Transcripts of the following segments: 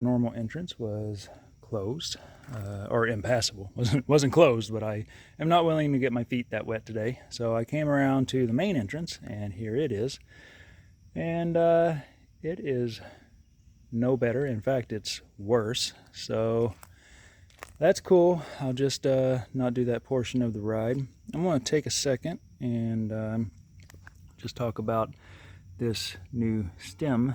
Normal entrance was closed, or impassable. Wasn't closed, but I am not willing to get my feet that wet today. So I came around to the main entrance, and here it is. And it is no better. In fact, it's worse. So that's cool. I'll just not do that portion of the ride. I'm going to take a second and just talk about this new stem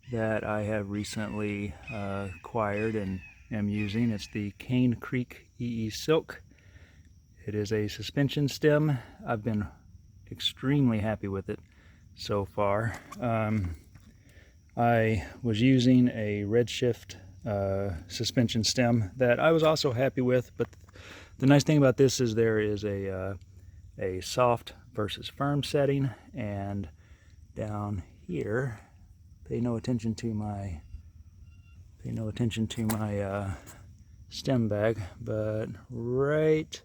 that I have recently acquired and am using. It's the Cane Creek eeSilk. It is a suspension stem. I've been extremely happy with it so far. I was using a Redshift suspension stem that I was also happy with, but the nice thing about this is there is a soft versus firm setting, and down here, pay no attention to my stem bag, but right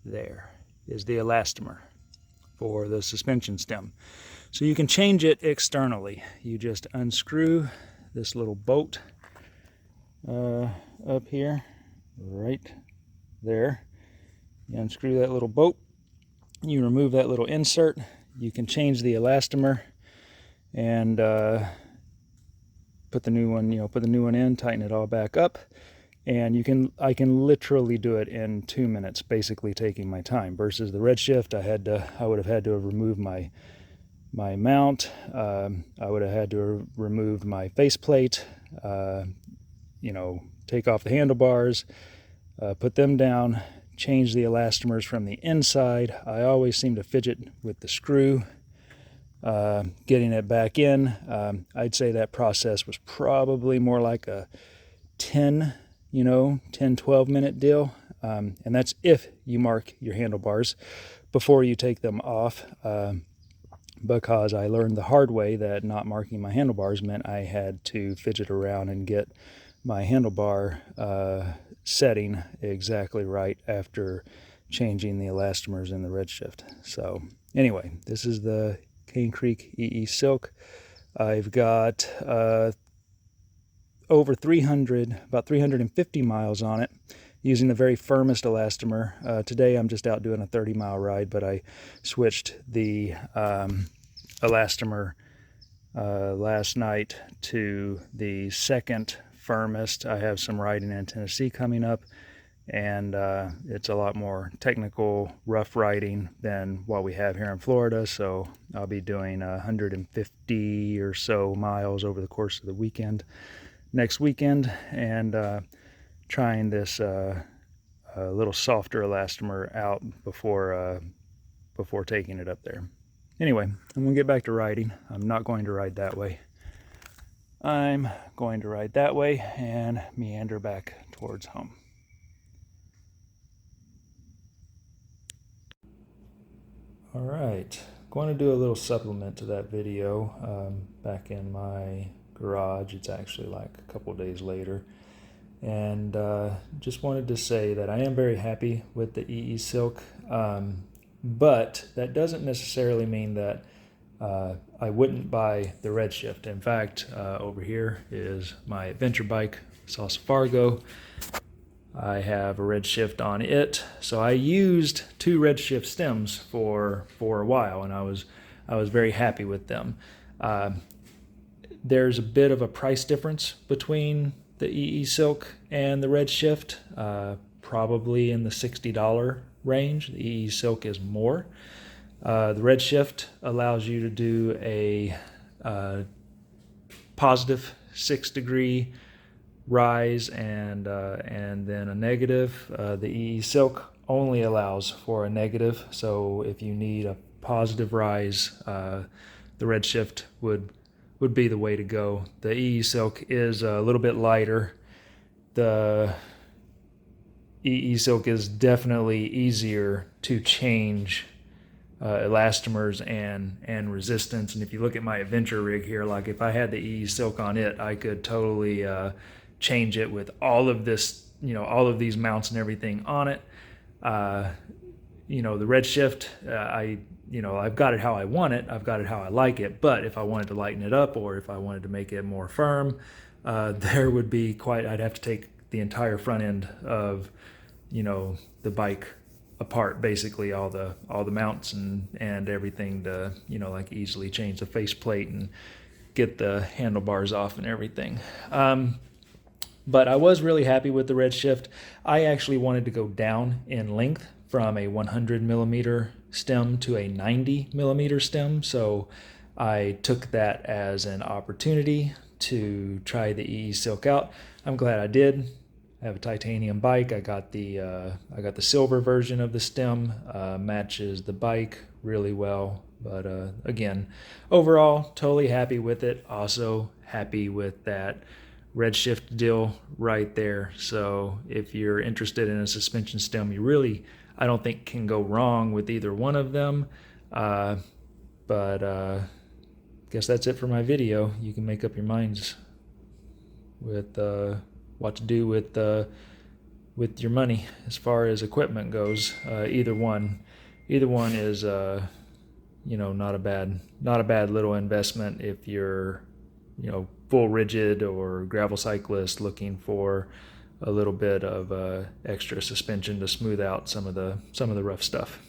there is the elastomer for the suspension stem. So you can change it externally. You just unscrew this little bolt up here, right there. You unscrew that little bolt, you remove that little insert, you can change the elastomer and put the new one in, tighten it all back up, and I can literally do it in 2 minutes, basically taking my time. Versus the Redshift, I would have had to have removed my mount. I would have had to have removed my faceplate. Take off the handlebars, put them down, change the elastomers from the inside. I always seem to fidget with the screw, getting it back in. I'd say that process was probably more like a 10-12 minute deal. And that's if you mark your handlebars before you take them off, because I learned the hard way that not marking my handlebars meant I had to fidget around and get my handlebar setting exactly right after changing the elastomers in the Redshift. So anyway, this is the Cane Creek eeSilk. I've got over about 350 miles on it, using the very firmest elastomer. Today I'm just out doing a 30-mile ride, but I switched the elastomer last night to the second firmest. I have some riding in Tennessee coming up, and it's a lot more technical, rough riding than what we have here in Florida. So I'll be doing 150 or so miles over the course of the weekend, next weekend, and trying this little softer elastomer out before taking it up there. Anyway, I'm gonna get back to riding. I'm not going to ride that way. I'm going to ride that way and meander back towards home. All right, going to do a little supplement to that video. Back in my garage, it's actually like a couple days later, and just wanted to say that I am very happy with the eeSilk, but that doesn't necessarily mean that I wouldn't buy the Redshift. In fact, over here is my adventure bike, Sauce Fargo. I have a Redshift on it, so I used 2 Redshift stems for a while, and I was very happy with them. There's a bit of a price difference between the eeSilk and the Redshift, probably in the $60 range. The eeSilk is more. The Redshift allows you to do a positive 6-degree rise and then a negative. The eeSilk only allows for a negative, so if you need a positive rise, the Redshift would be the way to go. The eeSilk is a little bit lighter. The eeSilk is definitely easier to change elastomers and resistance. And if you look at my adventure rig here, like if I had the eeSilk on it, I could totally change it with all of this, all of these mounts and everything on it. the Redshift, I've got it how I want it, I've got it how I like it, but if I wanted to lighten it up or if I wanted to make it more firm, there would be I'd have to take the entire front end of, the bike apart, basically all the mounts and everything to, like easily change the faceplate and get the handlebars off and everything. But I was really happy with the Redshift. I actually wanted to go down in length from a 100 millimeter stem to a 90 millimeter stem. So I took that as an opportunity to try the eeSilk out. I'm glad I did. I have a titanium bike. I got the silver version of the stem. Matches the bike really well. But again, overall, totally happy with it. Also happy with that Redshift deal right there. So if you're interested in a suspension stem, you really, I don't think can go wrong with either one of them. But guess that's it for my video. You can make up your minds with what to do with your money as far as equipment goes. Either one is not a bad little investment if you're full rigid or gravel cyclist looking for a little bit of extra suspension to smooth out some of the rough stuff.